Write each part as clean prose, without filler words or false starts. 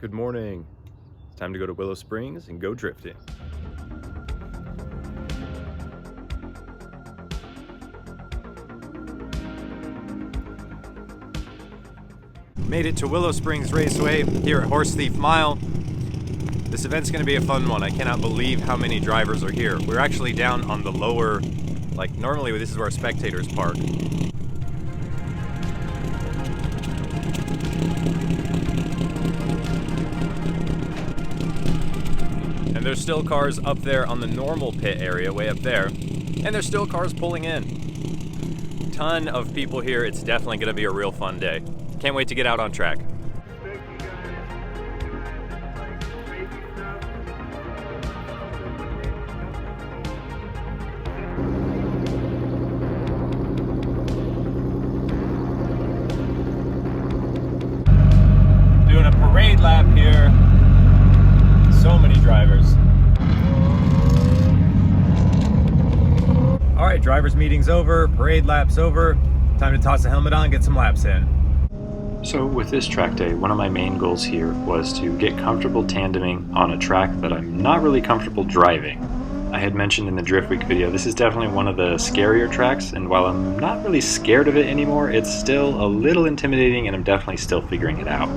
Good morning. It's time to go to Willow Springs and go drifting. Made it to Willow Springs Raceway here at Horse Thief Mile. This event's going to be a fun one. I cannot believe how many drivers are here. We're actually down on the lower, like normally this is where spectators park. And there's still cars up there on the normal pit area, way up there. And there's still cars pulling in. Ton of people here. It's definitely going to be a real fun day. Can't wait to get out on track. Doing a parade lap here. So many drivers. All right, drivers meeting's over, parade lap's over. Time to toss the helmet on, get some laps in. So with this track day, one of my main goals here was to get comfortable tandeming on a track that I'm not really comfortable driving. I had mentioned in the Drift Week video, this is definitely one of the scarier tracks, and while I'm not really scared of it anymore, it's still a little intimidating and I'm definitely still figuring it out.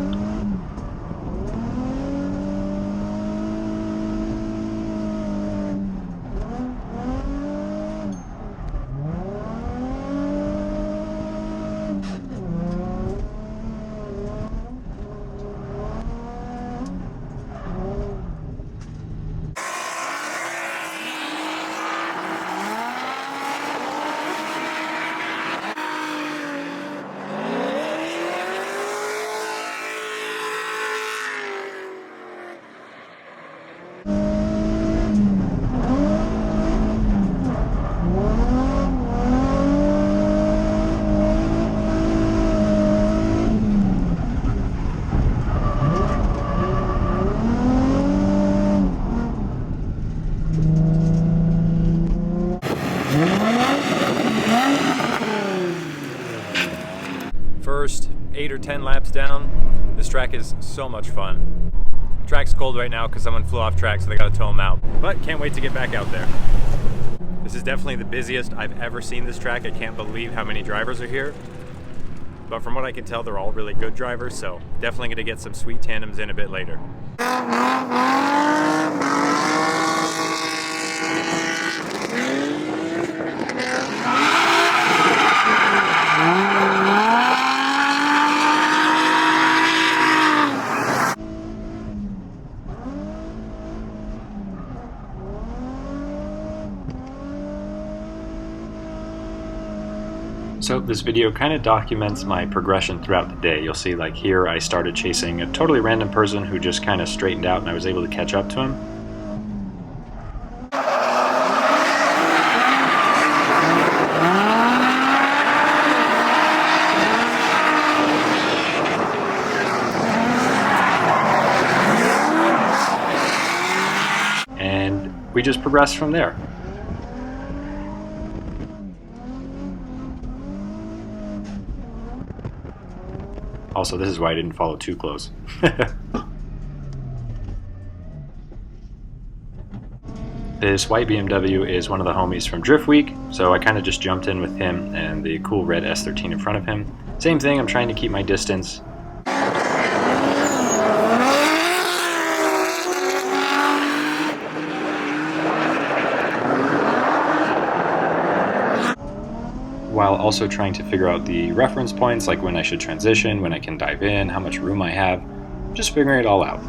First 8 or 10 laps down. This track is so much fun. Track's cold right now because someone flew off track, so they gotta tow him out. But can't wait to get back out there. This is definitely the busiest I've ever seen this track. I can't believe how many drivers are here. But from what I can tell, they're all really good drivers, so definitely gonna get some sweet tandems in a bit later. So this video kind of documents my progression throughout the day. You'll see like here I started chasing a totally random person who just kind of straightened out and I was able to catch up to him. And we just progressed from there. Also, this is why I didn't follow too close. This white BMW is one of the homies from Drift Week, so I kind of just jumped in with him and the cool red S13 in front of him. Same thing, I'm trying to keep my distance. While also trying to figure out the reference points, like when I should transition, when I can dive in, how much room I have, just figuring it all out.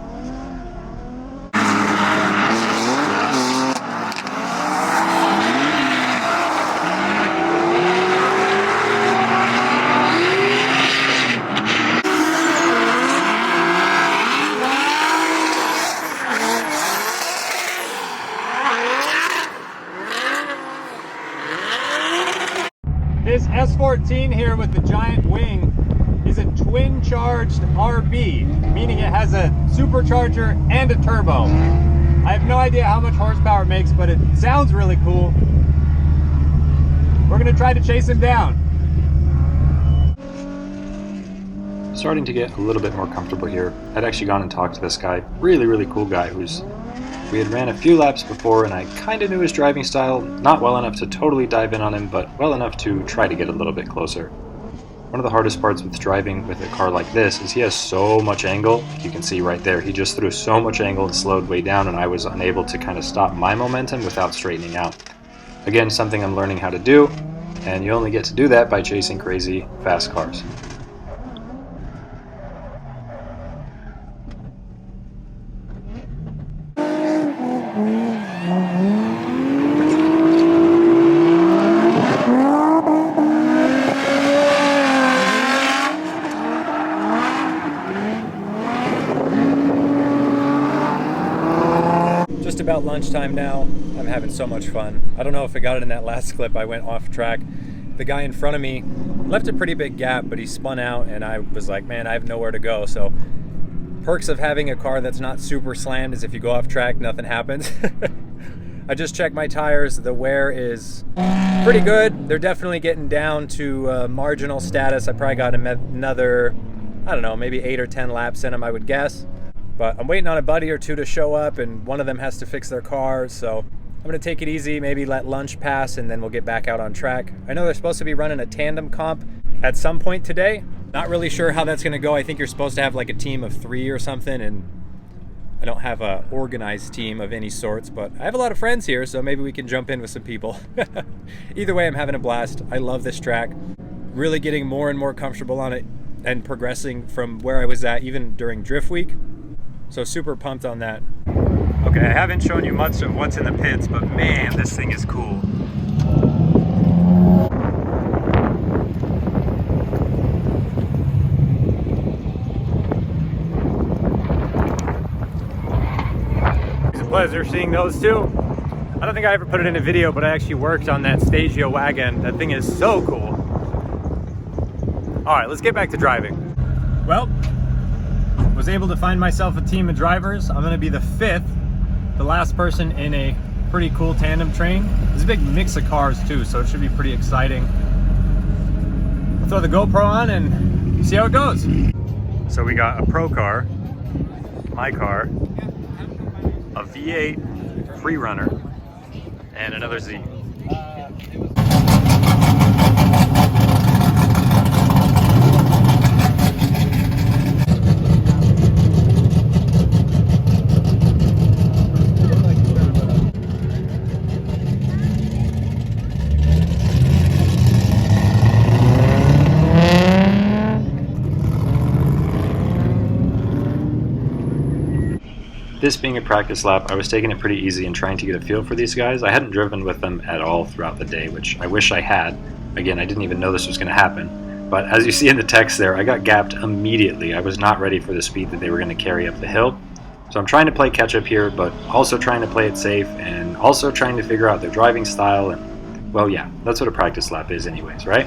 This S14 here with the giant wing is a twin-charged RB, meaning it has a supercharger and a turbo. I have no idea how much horsepower it makes, but it sounds really cool. We're gonna try to chase him down. starting to get a little bit more comfortable here. I'd actually gone and talked to this guy, really cool guy we had ran a few laps before, and I kind of knew his driving style, not well enough to totally dive in on him, but well enough to try to get a little bit closer. One of the hardest parts with driving with a car like this is he has so much angle. You can see right there, he just threw so much angle and slowed way down, and I was unable to kind of stop my momentum without straightening out. Again, something I'm learning how to do, and you only get to do that by chasing crazy fast cars. Just about lunchtime now. I'm having so much fun. I don't know if I got it in that last clip. I went off track. The guy in front of me left a pretty big gap, but he spun out and I was like, man, I have nowhere to go. So perks of having a car that's not super slammed is if you go off track, nothing happens. I just checked my tires. The wear is pretty good. They're definitely getting down to marginal status. I probably got another, I don't know, maybe 8 or 10 laps in them, I would guess. But I'm waiting on a buddy or two to show up, and one of them has to fix their car, so I'm gonna take it easy, maybe let lunch pass, and then we'll get back out on track. I know they're supposed to be running a tandem comp at some point today. Not really sure how that's gonna go. I think you're supposed to have like a team of 3 or something, and I don't have a organized team of any sorts, but I have a lot of friends here, so maybe we can jump in with some people. Either way, I'm having a blast. I love this track. Really getting more and more comfortable on it and progressing from where I was at even during Drift Week. So super pumped on that. Okay, I haven't shown you much of what's in the pits, but man, this thing is cool. It's a pleasure seeing those two. I don't think I ever put it in a video, but I actually worked on that Stagio wagon. That thing is so cool. All right, let's get back to driving. Well, was able to find myself a team of drivers. I'm gonna be the 5th, the last person in a pretty cool tandem train. There's a big mix of cars too, so it should be pretty exciting. I'll throw the GoPro on and see how it goes. So we got a pro car, my car, a V8 Freerunner, and another Z. This being a practice lap, I was taking it pretty easy and trying to get a feel for these guys. I hadn't driven with them at all throughout the day, which I wish I had. Again, I didn't even know this was going to happen. But as you see in the text there, I got gapped immediately. I was not ready for the speed that they were going to carry up the hill. So I'm trying to play catch up here, but also trying to play it safe and also trying to figure out their driving style. And, well, yeah, that's what a practice lap is anyways, right?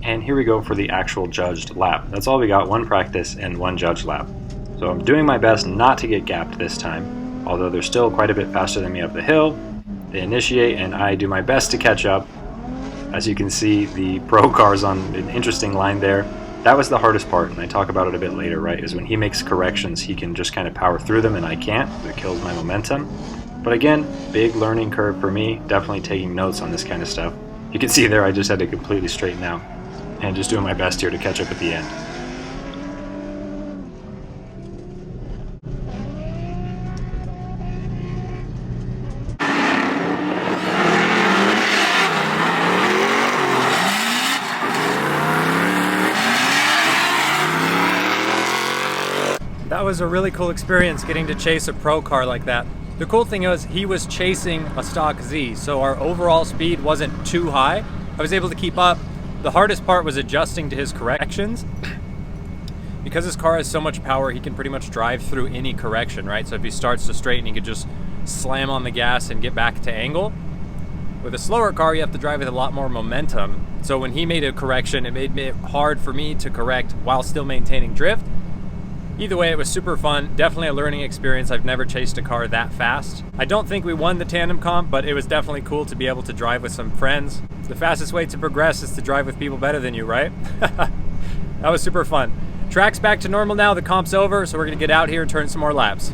And here we go for the actual judged lap. That's all we got, 1 practice and 1 judged lap. So I'm doing my best not to get gapped this time, although they're still quite a bit faster than me up the hill. They initiate and I do my best to catch up. As you can see, the pro car's on an interesting line there. That was the hardest part, and I talk about it a bit later, right, is when he makes corrections, he can just kind of power through them and I can't. It kills my momentum. But again, big learning curve for me, definitely taking notes on this kind of stuff. You can see there I just had to completely straighten out. And just doing my best here to catch up at the end. That was a really cool experience getting to chase a pro car like that. The cool thing was he was chasing a stock Z, so our overall speed wasn't too high. I was able to keep up. The hardest part was adjusting to his corrections. Because his car has so much power, he can pretty much drive through any correction, right? So if he starts to straighten, he could just slam on the gas and get back to angle. With a slower car, you have to drive with a lot more momentum. So when he made a correction, it made it hard for me to correct while still maintaining drift. Either way, it was super fun. Definitely a learning experience. I've never chased a car that fast. I don't think we won the tandem comp, but it was definitely cool to be able to drive with some friends. The fastest way to progress is to drive with people better than you, right? That was super fun. Track's back to normal now. The comp's over, so we're gonna get out here and turn some more laps.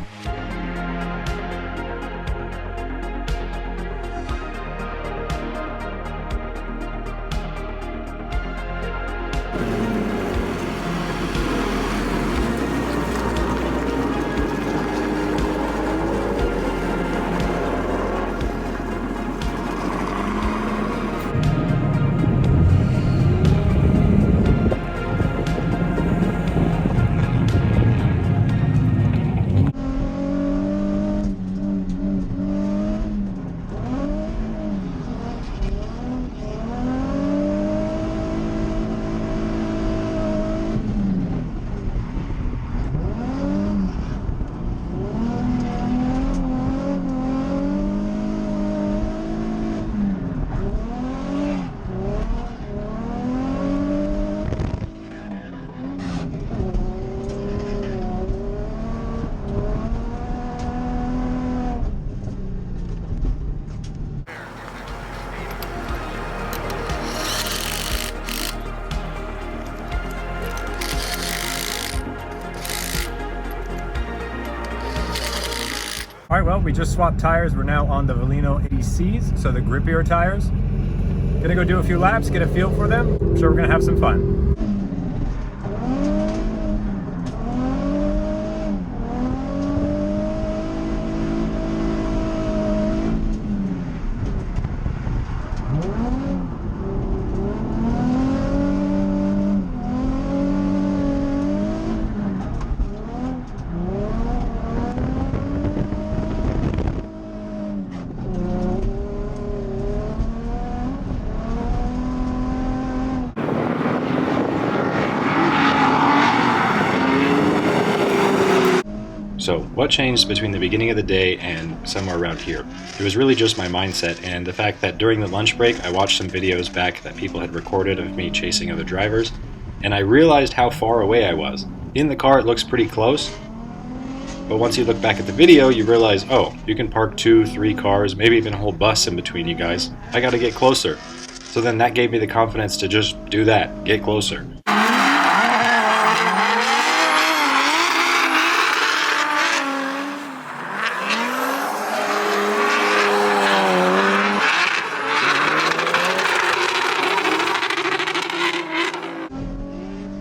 All right, well, we just swapped tires. We're now on the Willow 80Cs, so the grippier tires. Gonna go do a few laps, get a feel for them. I'm sure we're gonna have some fun. So what changed between the beginning of the day and somewhere around here? It was really just my mindset and the fact that during the lunch break I watched some videos back that people had recorded of me chasing other drivers, and I realized how far away I was. In the car it looks pretty close, but once you look back at the video you realize, oh, you can park 2, 3 cars, maybe even a whole bus in between you guys. I gotta get closer. So then that gave me the confidence to just do that, get closer.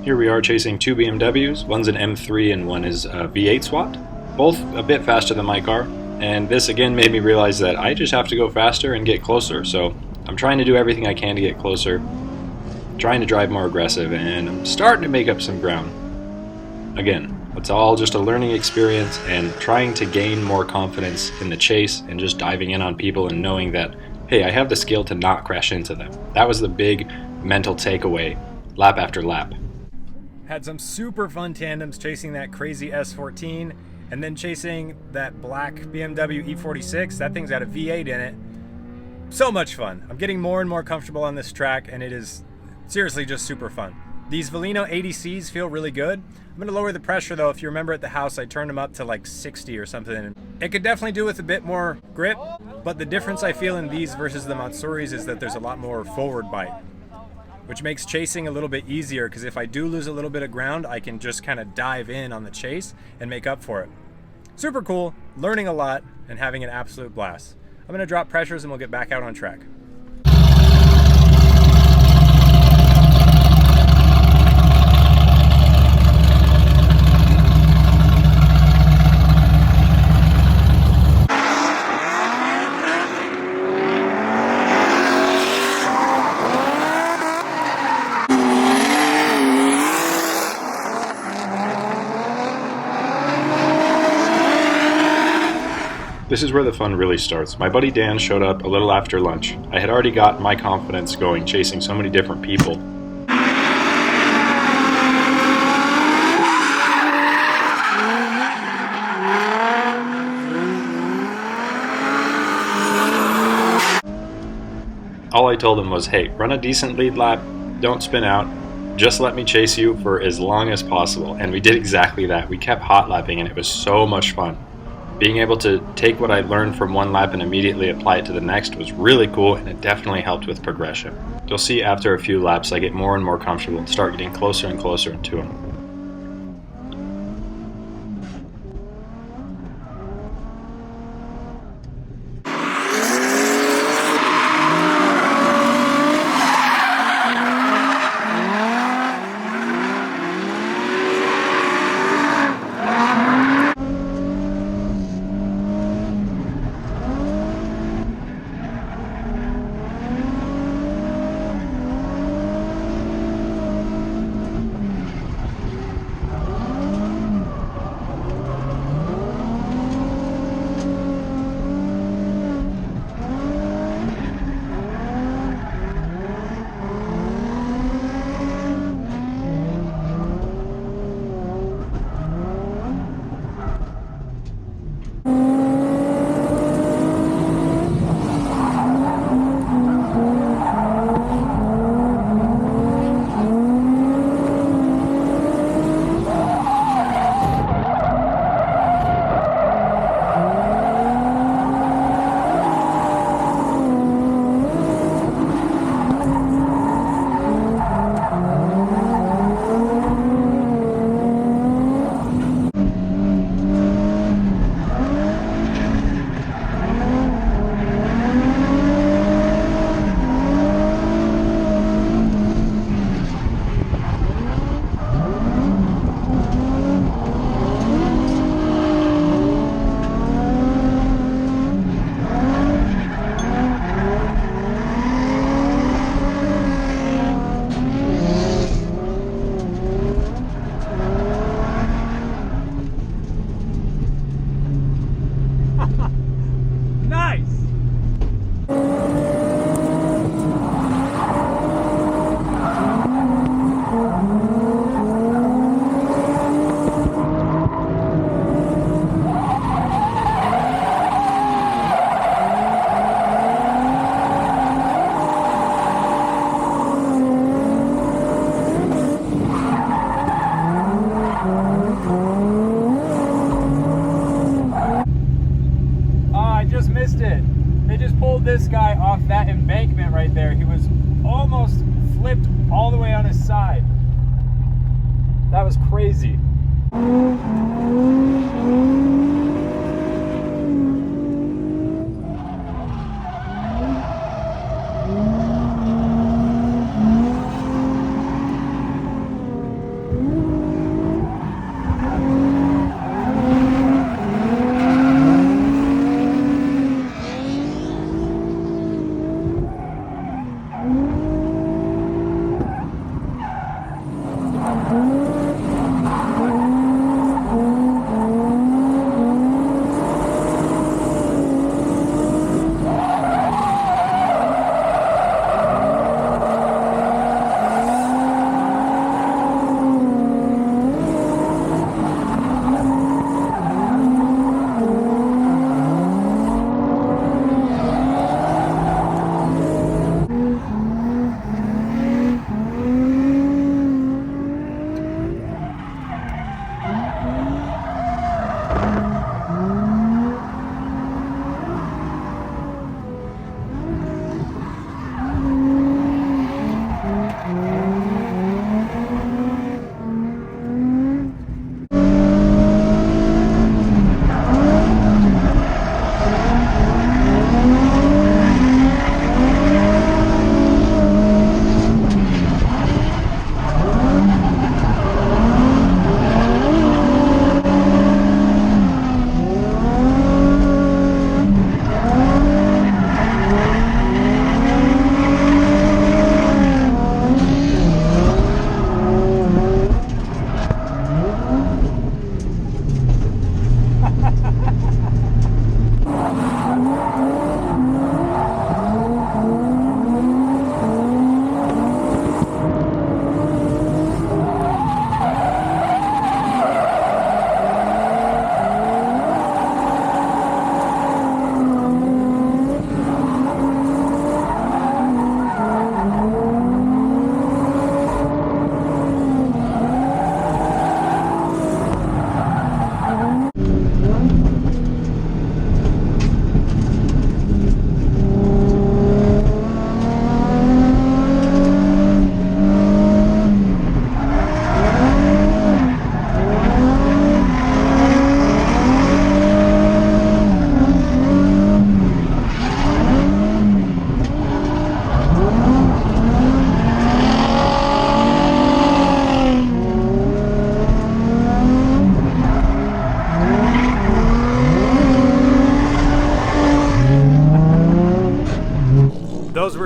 Here we are chasing 2 BMWs, one's an M3 and one is a V8 swapped, both a bit faster than my car, and this again made me realize that I just have to go faster and get closer, so I'm trying to do everything I can to get closer, trying to drive more aggressive, and I'm starting to make up some ground. Again, it's all just a learning experience and trying to gain more confidence in the chase and just diving in on people and knowing that, hey, I have the skill to not crash into them. That was the big mental takeaway, lap after lap. Had some super fun tandems chasing that crazy S14 and then chasing that black BMW E46. That thing's got a V8 in it. So much fun. I'm getting more and more comfortable on this track and it is seriously just super fun. These Willow 80Cs feel really good. I'm gonna lower the pressure though. If you remember at the house, I turned them up to like 60 or something. It could definitely do with a bit more grip, but the difference I feel in these versus the Matsuris is that there's a lot more forward bite, which makes chasing a little bit easier because if I do lose a little bit of ground, I can just kind of dive in on the chase and make up for it. Super cool, learning a lot, and having an absolute blast. I'm gonna drop pressures and we'll get back out on track. This is where the fun really starts. My buddy Dan showed up a little after lunch. I had already got my confidence going chasing so many different people. all I told him was, hey, run a decent lead lap, don't spin out, just let me chase you for as long as possible. And we did exactly that. We kept hot lapping and it was so much fun. Being able to take what I learned from one lap and immediately apply it to the next was really cool, and it definitely helped with progression. You'll see after a few laps I get more and more comfortable and start getting closer and closer to him. This guy off that embankment right there. He was almost flipped all the way on his side. That was crazy.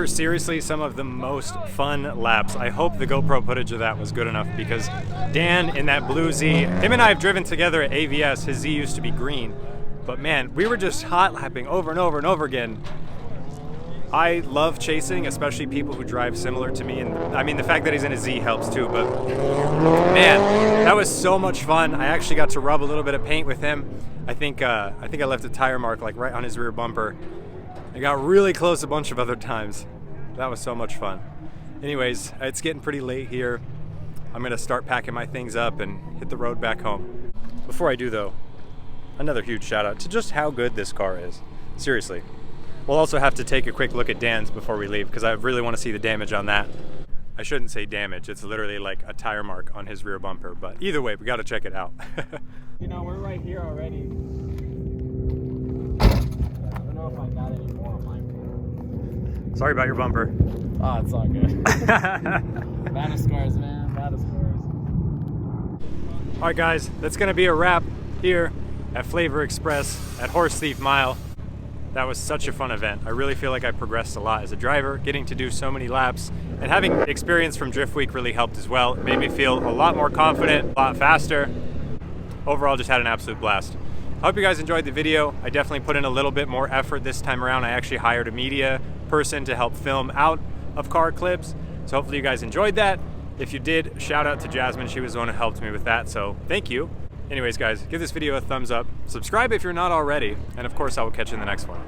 were seriously some of the most fun laps. I hope the GoPro footage of that was good enough because Dan in that blue Z, him and I have driven together at AVS. His Z used to be green, but man, we were just hot lapping over and over and over again. I love chasing, especially people who drive similar to me, and I mean the fact that he's in a Z helps too, but man, that was so much fun. I actually got to rub a little bit of paint with him. I think I left a tire mark like right on his rear bumper. I got really close a bunch of other times. That was so much fun. Anyways, it's getting pretty late here. I'm gonna start packing my things up and hit the road back home. Before I do though, another huge shout out to just how good this car is. Seriously. We'll also have to take a quick look at Dan's before we leave because I really want to see the damage on that. I shouldn't say damage, it's literally like a tire mark on his rear bumper, but either way, we gotta check it out. You know, we're right here already. I don't know if I got any more on mine. Sorry about your bumper. Oh, it's all good. Bad of scars, man, bad of scars. All right guys, that's gonna be a wrap here at Flavor Express at Horse Thief Mile. That was such a fun event. I really feel like I progressed a lot as a driver, getting to do so many laps, and having experience from Drift Week really helped as well. It made me feel a lot more confident, a lot faster. Overall, just had an absolute blast. I hope you guys enjoyed the video. I definitely put in a little bit more effort this time around. I actually hired a media person to help film out of car clips, so hopefully you guys enjoyed that. If you did, shout out to Jasmine. She was the one who helped me with that, so thank you. Anyways, guys, give this video a thumbs up, subscribe if you're not already, and of course I will catch you in the next one.